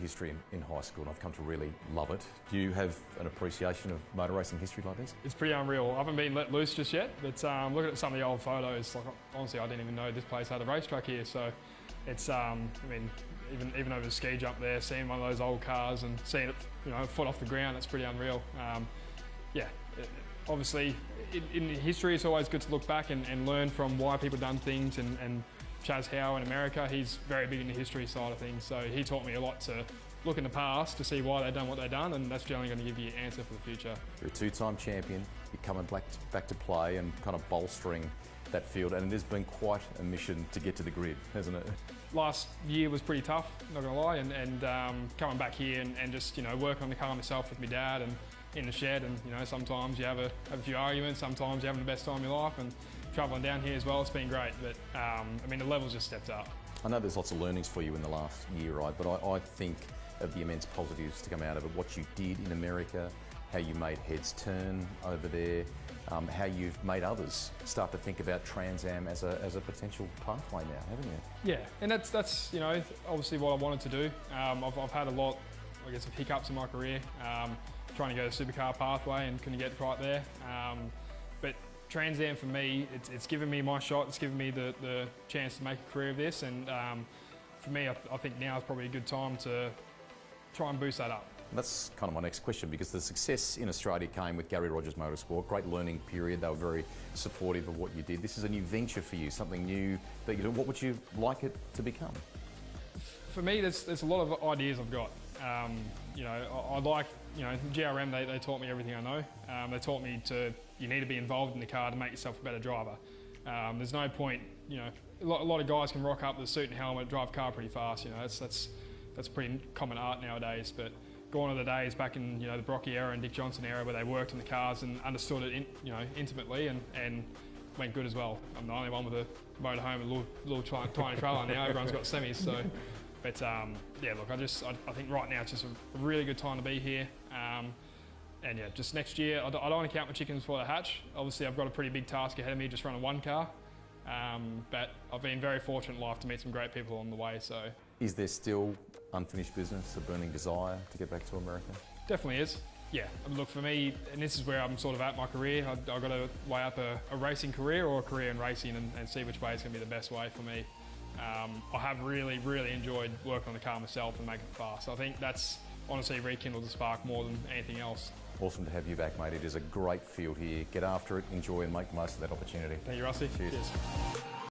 history in high school, and I've come to really love it. Do you have an appreciation of motor racing history like this? It's pretty unreal. I haven't been let loose just yet, but looking at some of the old photos, like honestly, I didn't even know this place had a racetrack here. So it's, I mean, even over the ski jump there, seeing one of those old cars and seeing it, a foot off the ground, it's pretty unreal. Yeah, obviously, in history, it's always good to look back and learn from why people done things. And Chaz Howe in America, he's very big in the history side of things. So he taught me a lot to look in the past to see why they've done what they've done, and that's generally going to give you an answer for the future. You're a two-time champion, you're coming back to play and kind of bolstering that field, and it has been quite a mission to get to the grid, hasn't it? Last year was pretty tough, not going to lie, and coming back here and just working on the car myself with my dad and in the shed, and sometimes you have a few arguments, sometimes you're having the best time of your life, and travelling down here as well, it's been great. But I mean, the level's just stepped up. I know there's lots of learnings for you in the last year, right? But I think of the immense positives to come out of it, what you did in America, how you made heads turn over there, how you've made others start to think about Trans Am as a potential pathway now, haven't you? Yeah, and that's obviously what I wanted to do. I've had a lot, I guess, of hiccups in my career, trying to go the supercar pathway and couldn't get right there. But Trans Am for me, it's given me my shot, it's given me the chance to make a career of this, and for me, I think now is probably a good time to try and boost that up. That's kind of my next question, because the success in Australia came with Gary Rogers Motorsport, great learning period, they were very supportive of what you did. This is a new venture for you, something new that you do. What would you like it to become? For me, there's a lot of ideas I've got. I like, GRM, they taught me everything I know. They taught me you need to be involved in the car to make yourself a better driver. There's no point, a lot of guys can rock up with a suit and helmet, drive a car pretty fast, that's pretty common art nowadays. But gone are the days back in the Brocky era and Dick Johnson era where they worked on the cars and understood it intimately and went good as well. I'm the only one with a motorhome, a little tiny trailer now. Everyone's got semis, so. But yeah, look, I think right now it's just a really good time to be here. And yeah, just next year, I don't want to count my chickens before they hatch. Obviously, I've got a pretty big task ahead of me, just running one car. But I've been very fortunate in life to meet some great people along the way. So, is there still unfinished business, a burning desire to get back to America? Definitely is. Yeah, I mean, look, for me, and this is where I'm sort of at my career, I've got to weigh up a racing career or a career in racing and see which way is going to be the best way for me. I have really, really enjoyed working on the car myself and making it fast. I think that's honestly rekindled the spark more than anything else. Awesome to have you back, mate. It is a great field here. Get after it, enjoy and make the most of that opportunity. Thank you, Rusty. Cheers. Cheers.